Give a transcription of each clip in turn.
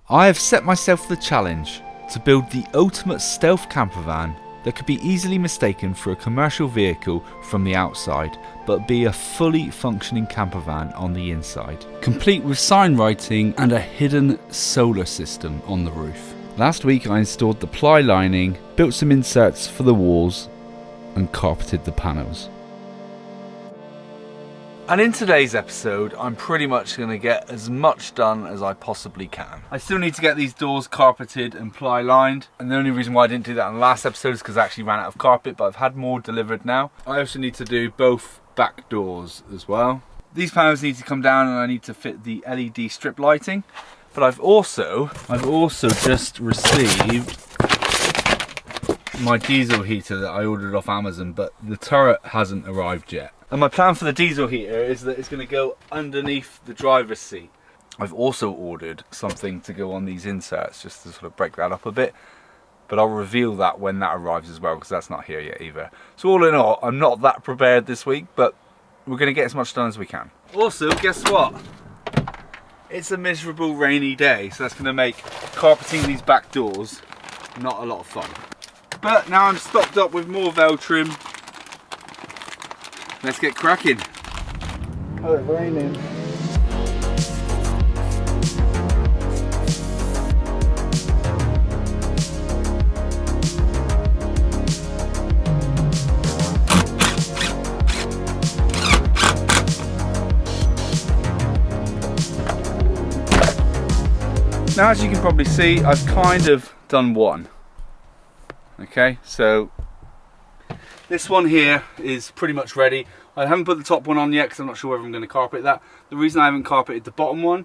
I have set myself the challenge to build the ultimate stealth camper van that could be easily mistaken for a commercial vehicle from the outside, but be a fully functioning camper van on the inside, complete with sign writing and a hidden solar system on the roof. Last week I installed the ply lining, built some inserts for the walls and carpeted the panels. And in today's episode, I'm pretty much going to get as much done as I possibly can. I still need to get these doors carpeted and ply lined, and the only reason why I didn't do that in the last episode is because I actually ran out of carpet, but I've had more delivered now. I also need to do both back doors as well. These panels need to come down and I need to fit the LED strip lighting, but I've also just received my diesel heater that I ordered off Amazon, but the turret hasn't arrived yet. And my plan for the diesel heater is that it's going to go underneath the driver's seat. I've also ordered something to go on these inserts just to sort of break that up a bit, but I'll reveal that when that arrives as well, because that's not here yet either. So all in all, I'm not that prepared this week, but we're going to get as much done as we can. Also, guess what? It's a miserable rainy day, so that's going to make carpeting these back doors not a lot of fun. But now I'm stocked up with more Veltrim. Let's get cracking. Oh, it's raining. Now, as you can probably see, I've kind of done one. Okay, so this one here is pretty much ready. I haven't put the top one on yet because I'm not sure whether I'm going to carpet that. The reason I haven't carpeted the bottom one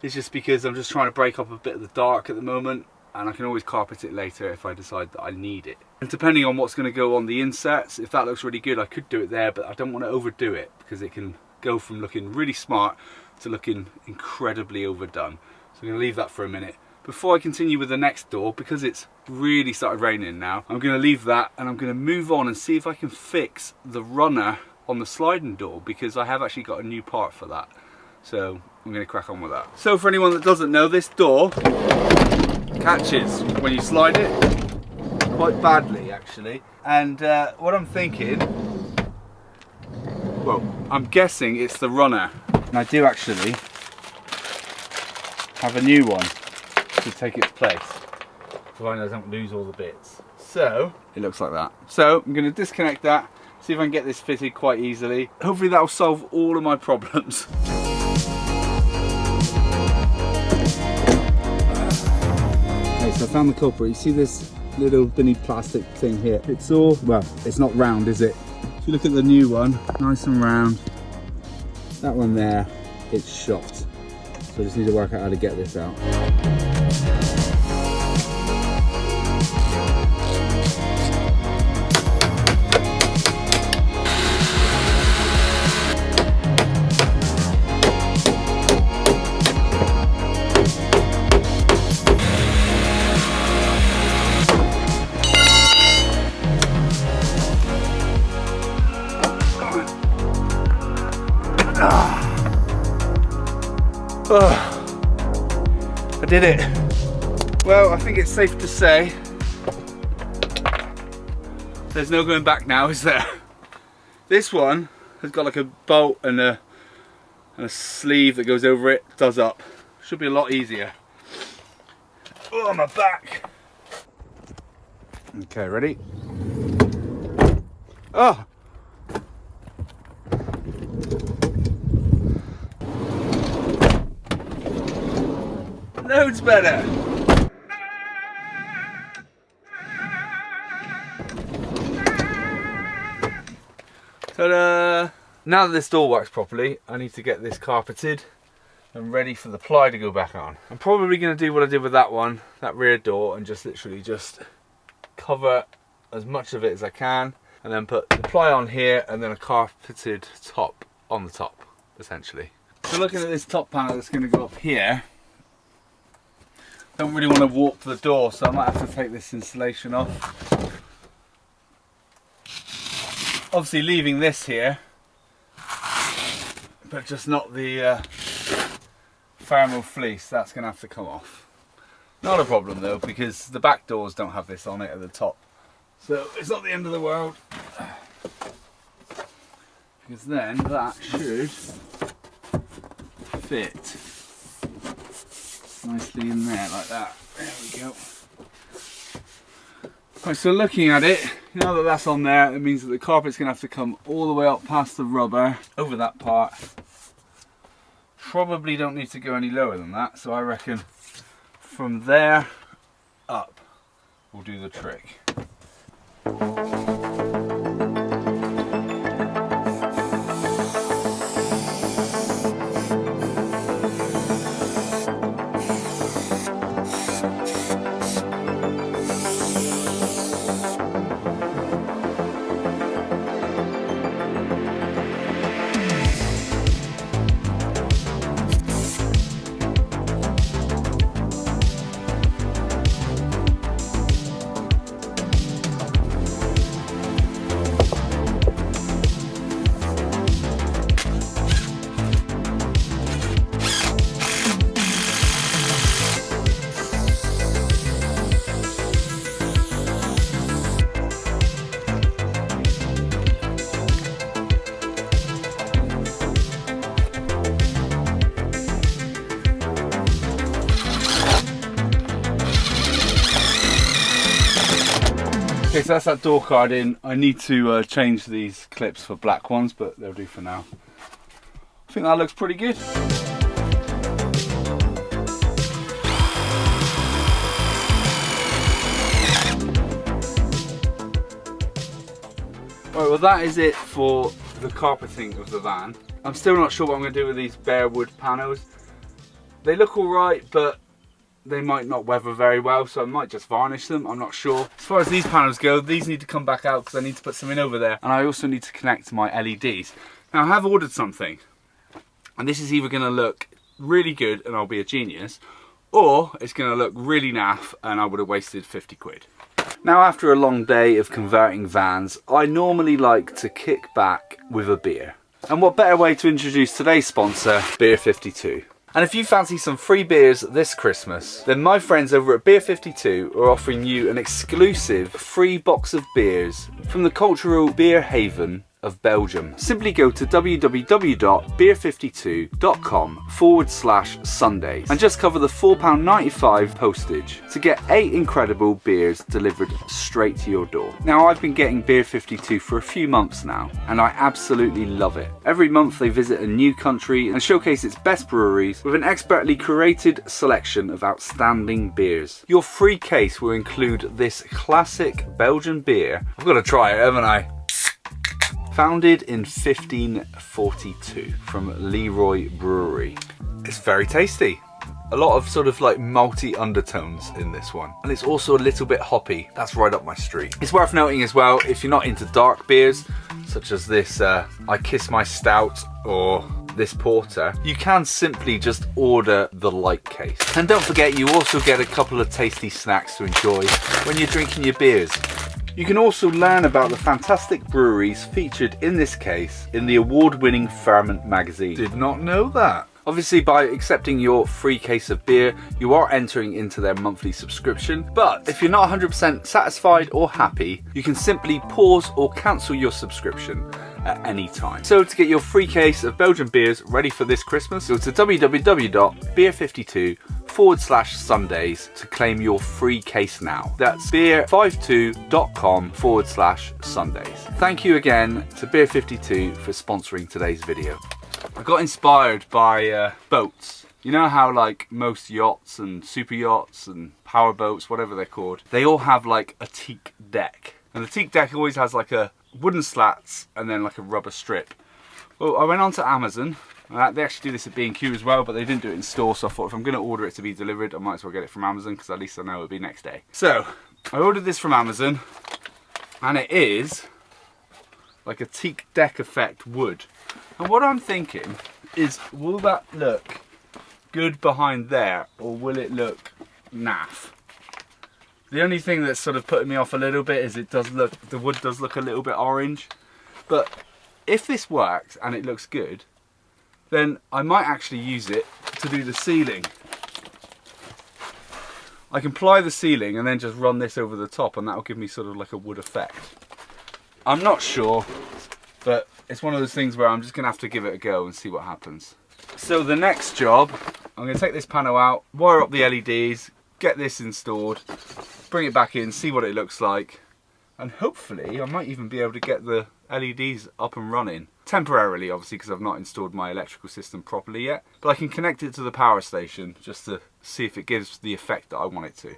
is just because I'm just trying to break up a bit of the dark at the moment, and I can always carpet it later if I decide that I need it. And depending on what's going to go on the inserts, if that looks really good, I could do it there, but I don't want to overdo it because it can go from looking really smart to looking incredibly overdone. So I'm going to leave that for a minute. Before I continue with the next door, because it's really started raining now, I'm going to leave that and I'm going to move on and see if I can fix the runner on the sliding door, because I have actually got a new part for that. So I'm going to crack on with that. So for anyone that doesn't know, this door catches when you slide it quite badly actually. And what I'm thinking, well, I'm guessing it's the runner. And I do actually have a new one to take its place, so I don't lose all the bits. So it looks like that. So I'm going to disconnect that, see if I can get this fitted quite easily. Hopefully that will solve all of my problems. Okay, so I found the culprit. You see this little tiny plastic thing here? It's all, well, it's not round, is it? If you look at the new one, nice and round. That one there, it's shot. So I just need to work out how to get this out. Oh, I did it. Well, I think it's safe to say there's no going back now, is there? This one has got like a bolt and a sleeve that goes over it, does up. Should be a lot easier. Oh, my back. Okay, ready? Oh! Loads better. Ta-da! Now that this door works properly, I need to get this carpeted and ready for the ply to go back on. I'm probably going to do what I did with that one, that rear door, and just literally just cover as much of it as I can, and then put the ply on here and then a carpeted top on the top, essentially. So looking at this top panel that's going to go up here, don't really want to warp the door, so I might have to take this insulation off. Obviously leaving this here, but just not the thermal fleece. That's going to have to come off. Not a problem though, because the back doors don't have this on it at the top. So it's not the end of the world. Because then that should fit nicely in there like that. There we go. Right, so looking at it, now that that's on there, it means that the carpet's going to have to come all the way up past the rubber, over that part. Probably don't need to go any lower than that, so I reckon from there up will do the trick. Okay, so that's that door card in. I need to change these clips for black ones, but they'll do for now. I think that looks pretty good. Right, well that is it for the carpeting of the van. I'm still not sure what I'm going to do with these bare wood panels. They look alright, but they might not weather very well, so I might just varnish them, I'm not sure. As far as these panels go, these need to come back out because I need to put something over there, and I also need to connect my LEDs. Now I have ordered something, and this is either going to look really good and I'll be a genius, or it's going to look really naff and I would have wasted 50 quid. Now after a long day of converting vans, I normally like to kick back with a beer. And what better way to introduce today's sponsor, Beer 52. And if you fancy some free beers this Christmas, then my friends over at Beer 52 are offering you an exclusive free box of beers from the cultural beer haven of Belgium. Simply go to www.beer52.com/Sundays and just cover the £4.95 postage to get 8 incredible beers delivered straight to your door. Now I've been getting Beer 52 for a few months now, and I absolutely love it. Every month they visit a new country and showcase its best breweries with an expertly curated selection of outstanding beers. Your free case will include this classic Belgian beer. I've got to try it, haven't I? Founded in 1542 from Leroy Brewery. It's very tasty. A lot of sort of like malty undertones in this one. And it's also a little bit hoppy. That's right up my street. It's worth noting as well, if you're not into dark beers, such as this I Kiss My Stout or this porter, you can simply just order the light case. And don't forget, you also get a couple of tasty snacks to enjoy when you're drinking your beers. You can also learn about the fantastic breweries featured in this case in the award-winning Ferment magazine. Did not know that. Obviously, by accepting your free case of beer, you are entering into their monthly subscription. But if you're not 100% satisfied or happy, you can simply pause or cancel your subscription at any time. So to get your free case of Belgian beers ready for this Christmas, go to www.beer52.com/Sundays to claim your free case now. That's beer52.com/Sundays. Thank you again to Beer 52 for sponsoring today's video. I got inspired by boats. You know how like most yachts and super yachts and power boats, whatever they're called, they all have like a teak deck. And the teak deck always has like a wooden slats and then like a rubber strip. Well, I went on to Amazon. They actually do this at B&Q as well, but they didn't do it in store, so I thought if I'm going to order it to be delivered, I might as well get it from Amazon, because at least I know it'll be next day. So I ordered this from Amazon, and it is like a teak deck effect wood. And what I'm thinking is, will that look good behind there, or will it look naff? The only thing that's sort of putting me off a little bit is the wood does look a little bit orange. But if this works and it looks good, then I might actually use it to do the ceiling. I can ply the ceiling and then just run this over the top, and that'll give me sort of like a wood effect. I'm not sure, but it's one of those things where I'm just gonna have to give it a go and see what happens. So the next job, I'm gonna take this panel out, wire up the LEDs, get this installed, bring it back in, see what it looks like, and hopefully I might even be able to get the LEDs up and running. Temporarily, obviously, because I've not installed my electrical system properly yet, but I can connect it to the power station just to see if it gives the effect that I want it to.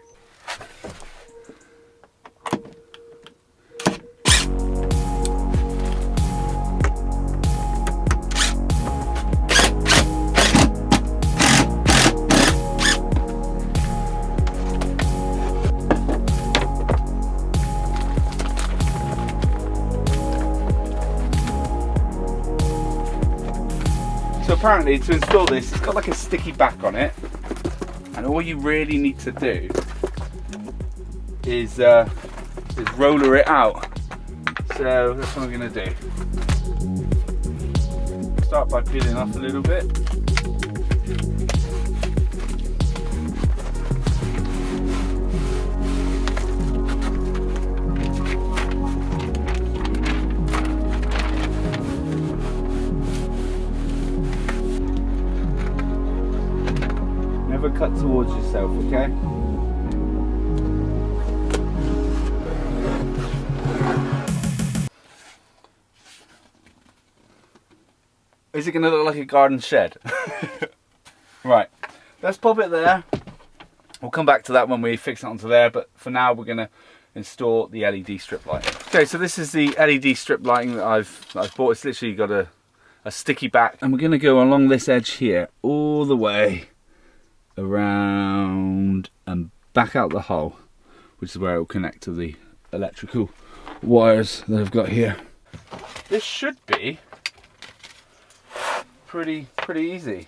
So apparently to install this, it's got like a sticky back on it, and all you really need to do is roller it out. So that's what I'm going to do. Start by peeling off a little bit. Never cut towards yourself, okay? Is it going to look like a garden shed? Right, let's pop it there. We'll come back to that when we fix it onto there, but for now we're going to install the LED strip lighting. Okay, so this is the LED strip lighting that I've bought. It's literally got a sticky back, and we're going to go along this edge here all the way around and back out the hole, which is where it will connect to the electrical wires that I've got here. This should be pretty easy.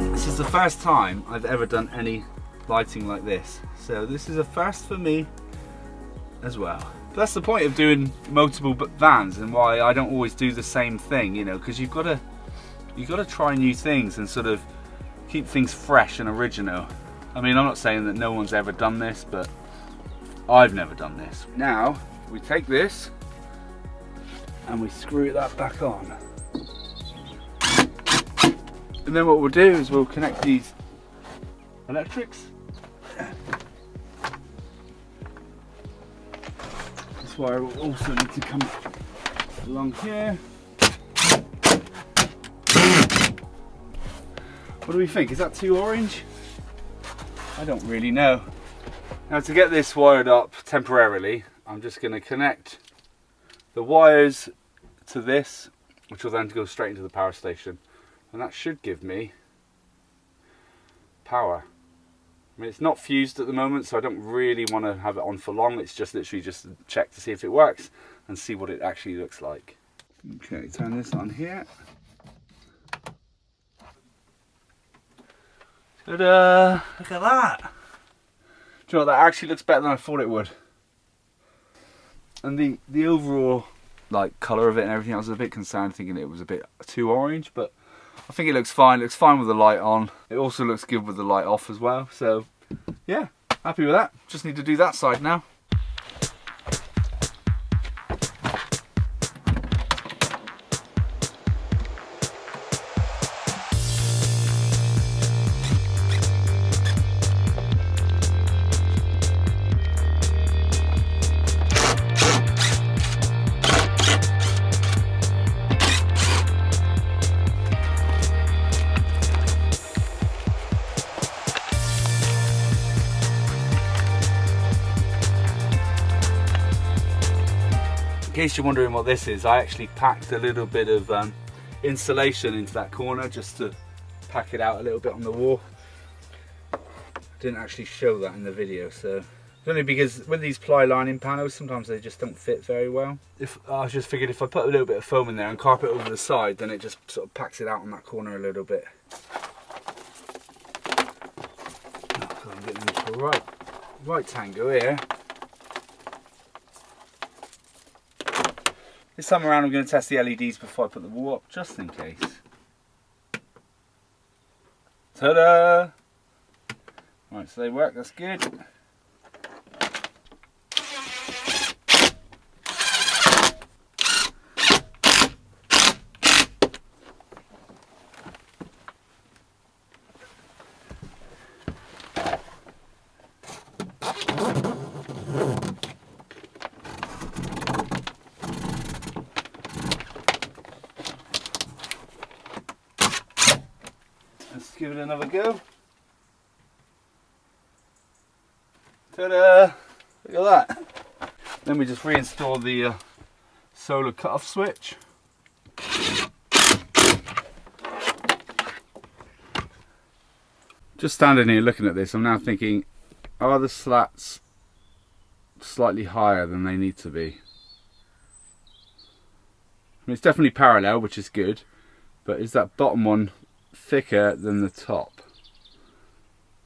This is the first time I've ever done any lighting like this, so this is a first for me as well. But that's the point of doing multiple vans, and why I don't always do the same thing, you know, because you've got to try new things and sort of keep things fresh and original. I mean, I'm not saying that no one's ever done this, but I've never done this. Now we take this and we screw that back on, and then what we'll do is we'll connect these electrics. This wire will also need to come along here. What do we think? Is that too orange? I don't really know. Now, to get this wired up temporarily, I'm just going to connect the wires to this, which will then go straight into the power station, and that should give me power. I mean, it's not fused at the moment, so I don't really want to have it on for long. It's just literally just to check to see if it works and see what it actually looks like. Okay, turn this on here. Ta-da! Look at that! Do you know what, that actually looks better than I thought it would. And the overall like colour of it and everything, I was a bit concerned thinking it was a bit too orange, but I think it looks fine. It looks fine with the light on. It also looks good with the light off as well. So yeah, happy with that. Just need to do that side now. In case you're wondering what this is, I actually packed a little bit of insulation into that corner just to pack it out a little bit on the wall. Didn't actually show that in the video, so only because with these ply lining panels sometimes they just don't fit very well. If I just figured if I put a little bit of foam in there and carpet over the side, then it just sort of packs it out on that corner a little bit. So I'm getting into the right tango here. This time around I'm going to test the LEDs before I put the wall up, just in case. Ta-da! Right, so they work, that's good. Let's give it another go. Ta-da! Look at that. Then we just reinstall the solar cut-off switch. Just standing here looking at this, I'm now thinking, are the slats slightly higher than they need to be? I mean, it's definitely parallel, which is good, but is that bottom one thicker than the top?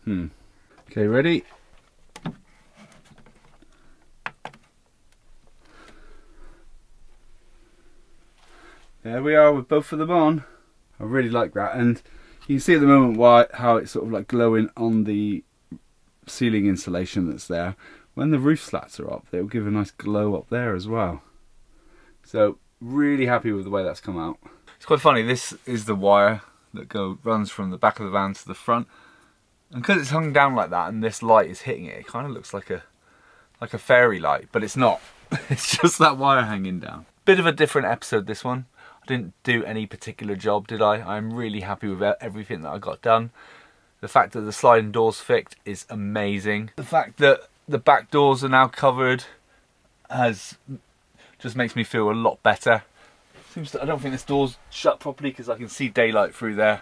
Okay, ready? There we are with both of them on. I really like that, and you can see at the moment how it's sort of like glowing on the ceiling insulation that's there. When the roof slats are up, they'll give a nice glow up there as well. So really happy with the way that's come out. It's quite funny, this is the wire that runs from the back of the van to the front, and because it's hung down like that and this light is hitting it, it kind of looks like a fairy light, but it's not. It's just that wire hanging down. Bit of a different episode, this one. I didn't do any particular job, did I? I'm really happy with everything that I got done. The fact that the sliding doors fixed is amazing. The fact that the back doors are now covered just makes me feel a lot better. I don't think this door's shut properly because I can see daylight through there.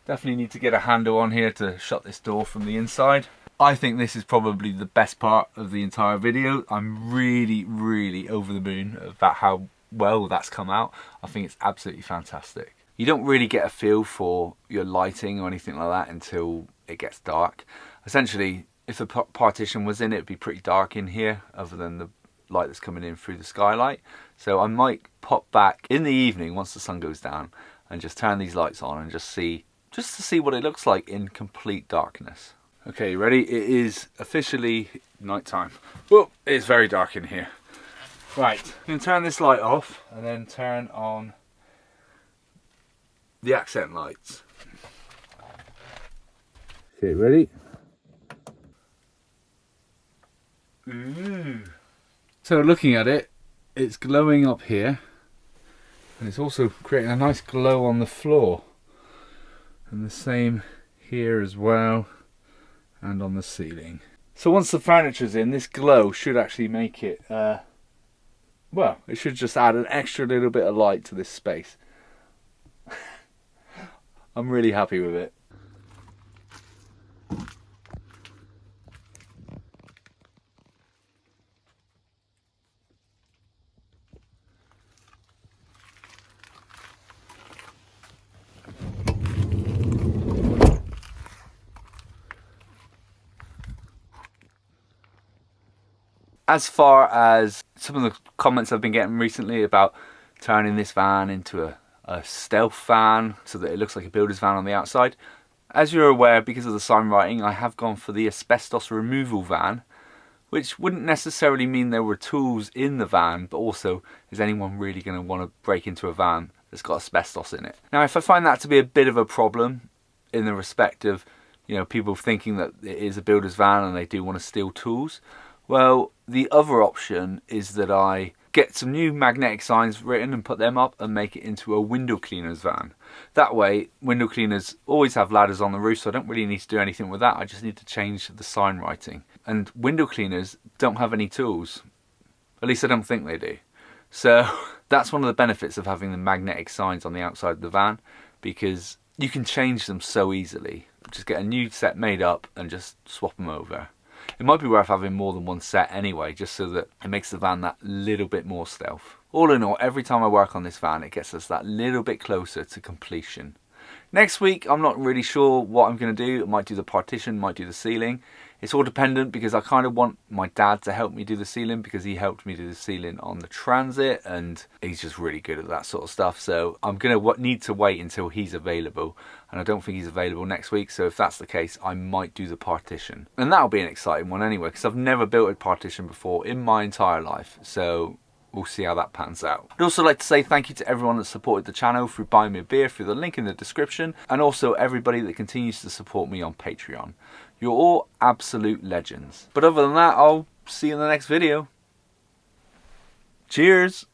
Definitely need to get a handle on here to shut this door from the inside. I think this is probably the best part of the entire video. I'm really, really over the moon about how well that's come out. I think it's absolutely fantastic. You don't really get a feel for your lighting or anything like that until it gets dark. Essentially, if the partition was in, it'd be pretty dark in here other than the light that's coming in through the skylight. So I might pop back in the evening once the sun goes down and just turn these lights on and just to see what it looks like in complete darkness. Okay, ready? It is officially nighttime. Well, it's very dark in here. Right, I'm going to turn this light off and then turn on the accent lights. Okay, ready? Ooh. So looking at it, it's glowing up here, and it's also creating a nice glow on the floor, and the same here as well, and on the ceiling. So once the furniture's in, this glow should actually make it well, it should just add an extra little bit of light to this space. I'm really happy with it. As far as some of the comments I've been getting recently about turning this van into a stealth van so that it looks like a builder's van on the outside, as you're aware, because of the sign writing, I have gone for the asbestos removal van, which wouldn't necessarily mean there were tools in the van, but also, is anyone really going to want to break into a van that's got asbestos in it? Now, if I find that to be a bit of a problem in the respect of, you know, people thinking that it is a builder's van and they do want to steal tools, well, the other option is that I get some new magnetic signs written and put them up and make it into a window cleaner's van. That way, window cleaners always have ladders on the roof, so I don't really need to do anything with that. I just need to change the sign writing. And window cleaners don't have any tools. At least I don't think they do. So that's one of the benefits of having the magnetic signs on the outside of the van, because you can change them so easily. Just get a new set made up and just swap them over. It might be worth having more than one set anyway, just so that it makes the van that little bit more stealth. All in all, every time I work on this van, it gets us that little bit closer to completion. Next week, I'm not really sure what I'm going to do. I might do the partition, might do the ceiling. It's all dependent because I kind of want my dad to help me do the ceiling because he helped me do the ceiling on the Transit and he's just really good at that sort of stuff. So I'm going to need to wait until he's available, and I don't think he's available next week. So if that's the case, I might do the partition. And that'll be an exciting one anyway because I've never built a partition before in my entire life. So we'll see how that pans out. I'd also like to say thank you to everyone that supported the channel through buying me a beer through the link in the description, and also everybody that continues to support me on Patreon. You're all absolute legends. But other than that, I'll see you in the next video. Cheers!